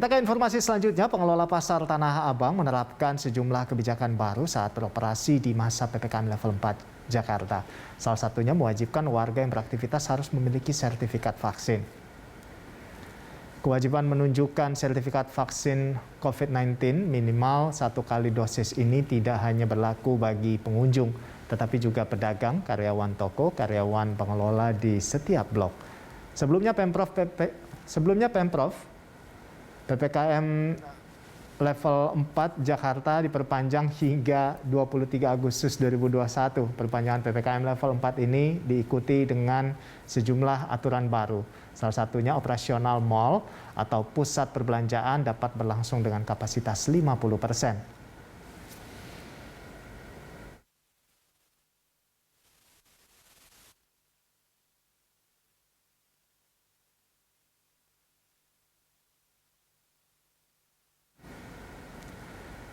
Kita ke informasi selanjutnya, pengelola pasar Tanah Abang menerapkan sejumlah kebijakan baru saat beroperasi di masa PPKM level 4 Jakarta. Salah satunya mewajibkan warga yang beraktivitas harus memiliki sertifikat vaksin. Kewajiban menunjukkan sertifikat vaksin COVID-19 minimal 1 kali dosis ini tidak hanya berlaku bagi pengunjung, tetapi juga pedagang, karyawan toko, karyawan pengelola di setiap blok. Sebelumnya Pemprov PPKM level 4 Jakarta diperpanjang hingga 23 Agustus 2021. Perpanjangan PPKM level 4 ini diikuti dengan sejumlah aturan baru. Salah satunya operasional mal atau pusat perbelanjaan dapat berlangsung dengan kapasitas 50%.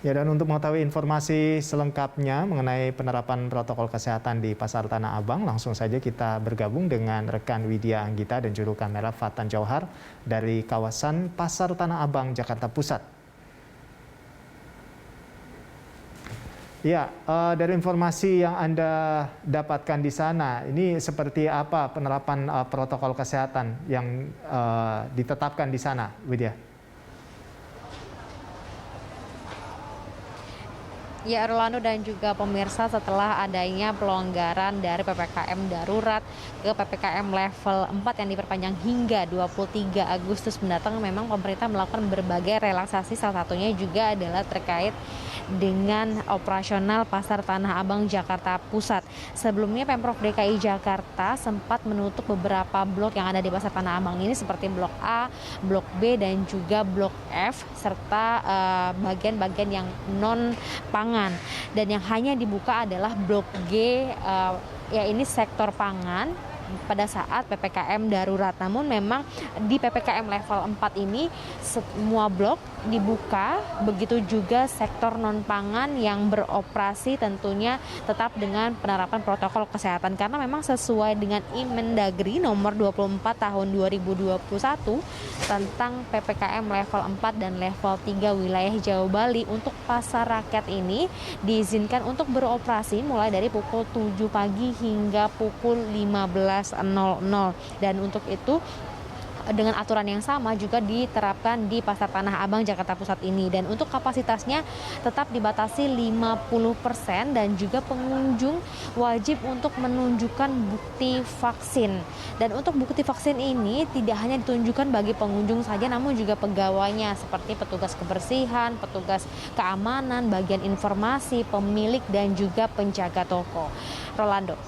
Ya, dan untuk mengetahui informasi selengkapnya mengenai penerapan protokol kesehatan di Pasar Tanah Abang, langsung saja kita bergabung dengan rekan Widya Anggita dan juru kamera Fatan Jauhar dari kawasan Pasar Tanah Abang, Jakarta Pusat. Ya, dari informasi yang Anda dapatkan di sana, ini seperti apa penerapan protokol kesehatan yang ditetapkan di sana, Widya? Ya, Rolando dan juga pemirsa, setelah adanya pelonggaran dari PPKM darurat ke PPKM level 4 yang diperpanjang hingga 23 Agustus mendatang, memang pemerintah melakukan berbagai relaksasi, salah satunya juga adalah terkait dengan operasional Pasar Tanah Abang Jakarta Pusat. Sebelumnya Pemprov DKI Jakarta sempat menutup beberapa blok yang ada di Pasar Tanah Abang ini seperti Blok A, Blok B, dan juga Blok F, serta bagian-bagian yang non-pangan. Dan yang hanya dibuka adalah Blok G, ya ini sektor pangan pada saat PPKM darurat. Namun memang di PPKM level 4 ini semua blok dibuka, begitu juga sektor non-pangan yang beroperasi tentunya tetap dengan penerapan protokol kesehatan, karena memang sesuai dengan Inmendagri nomor 24 tahun 2021 tentang PPKM level 4 dan level 3 wilayah Jawa Bali. Untuk pasar rakyat ini diizinkan untuk beroperasi mulai dari pukul 7 pagi hingga pukul 15.00, dan untuk itu dengan aturan yang sama juga diterapkan di Pasar Tanah Abang Jakarta Pusat ini, dan untuk kapasitasnya tetap dibatasi 50% dan juga pengunjung wajib untuk menunjukkan bukti vaksin. Dan untuk bukti vaksin ini tidak hanya ditunjukkan bagi pengunjung saja, namun juga pegawainya seperti petugas kebersihan, petugas keamanan, bagian informasi, pemilik, dan juga penjaga toko. Rolando.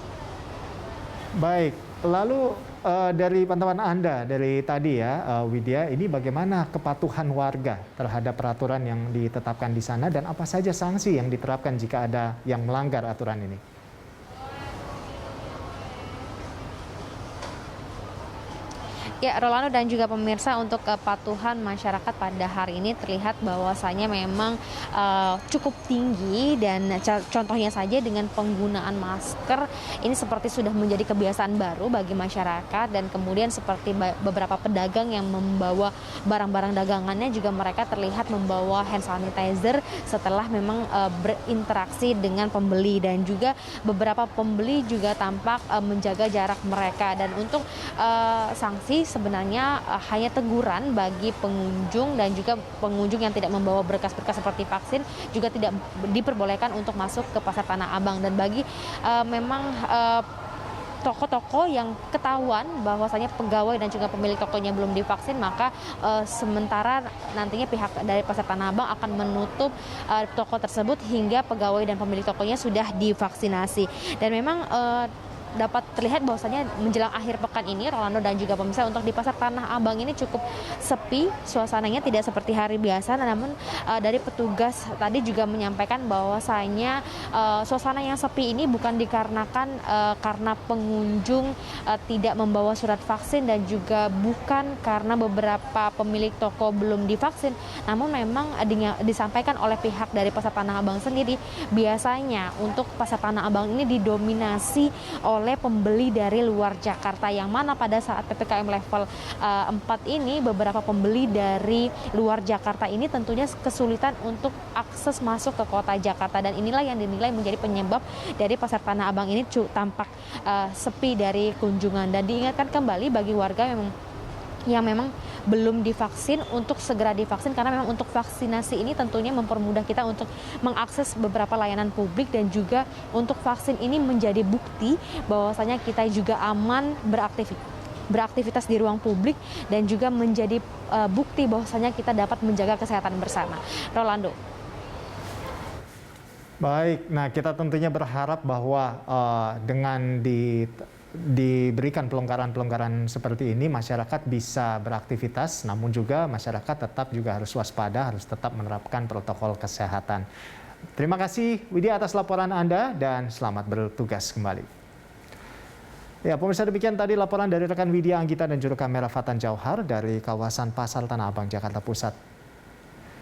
Baik, lalu dari pantauan Anda dari tadi ya, Widya, ini bagaimana kepatuhan warga terhadap peraturan yang ditetapkan di sana dan apa saja sanksi yang diterapkan jika ada yang melanggar aturan ini? Ya, Rolando dan juga pemirsa, untuk kepatuhan masyarakat pada hari ini terlihat bahwasanya memang cukup tinggi, dan contohnya saja dengan penggunaan masker ini seperti sudah menjadi kebiasaan baru bagi masyarakat, dan kemudian seperti beberapa pedagang yang membawa barang-barang dagangannya juga mereka terlihat membawa hand sanitizer setelah memang berinteraksi dengan pembeli, dan juga beberapa pembeli juga tampak menjaga jarak mereka. Dan untuk sanksi sebenarnya hanya teguran bagi pengunjung, dan juga pengunjung yang tidak membawa berkas-berkas seperti vaksin juga tidak diperbolehkan untuk masuk ke Pasar Tanah Abang. Dan bagi memang toko-toko yang ketahuan bahwasanya pegawai dan juga pemilik tokonya belum divaksin, maka sementara nantinya pihak dari Pasar Tanah Abang akan menutup toko tersebut hingga pegawai dan pemilik tokonya sudah divaksinasi. Dan memang dapat terlihat bahwasanya menjelang akhir pekan ini, Rolando dan juga pemirsa, untuk di Pasar Tanah Abang ini cukup sepi suasananya, tidak seperti hari biasa. Namun dari petugas tadi juga menyampaikan bahwasanya suasana yang sepi ini bukan dikarenakan karena pengunjung tidak membawa surat vaksin, dan juga bukan karena beberapa pemilik toko belum divaksin. Namun memang disampaikan oleh pihak dari Pasar Tanah Abang sendiri, biasanya untuk Pasar Tanah Abang ini didominasi oleh oleh pembeli dari luar Jakarta, yang mana pada saat PPKM level 4 ini beberapa pembeli dari luar Jakarta ini tentunya kesulitan untuk akses masuk ke kota Jakarta, dan inilah yang dinilai menjadi penyebab dari pasar Tanah Abang ini tampak sepi dari kunjungan. Dan diingatkan kembali bagi warga yang memang belum divaksin untuk segera divaksin, karena memang untuk vaksinasi ini tentunya mempermudah kita untuk mengakses beberapa layanan publik, dan juga untuk vaksin ini menjadi bukti bahwasanya kita juga aman beraktivitas di ruang publik, dan juga menjadi bukti bahwasanya kita dapat menjaga kesehatan bersama. Rolando. Baik, nah kita tentunya berharap bahwa dengan diberikan pelonggaran-pelonggaran seperti ini, masyarakat bisa beraktivitas, namun juga masyarakat tetap juga harus waspada, harus tetap menerapkan protokol kesehatan. Terima kasih Widya atas laporan Anda, dan selamat bertugas kembali. Ya, pemirsa, demikian tadi laporan dari rekan Widya Anggita dan juru kamera Fatan Jauhar dari kawasan Pasar Tanah Abang, Jakarta Pusat.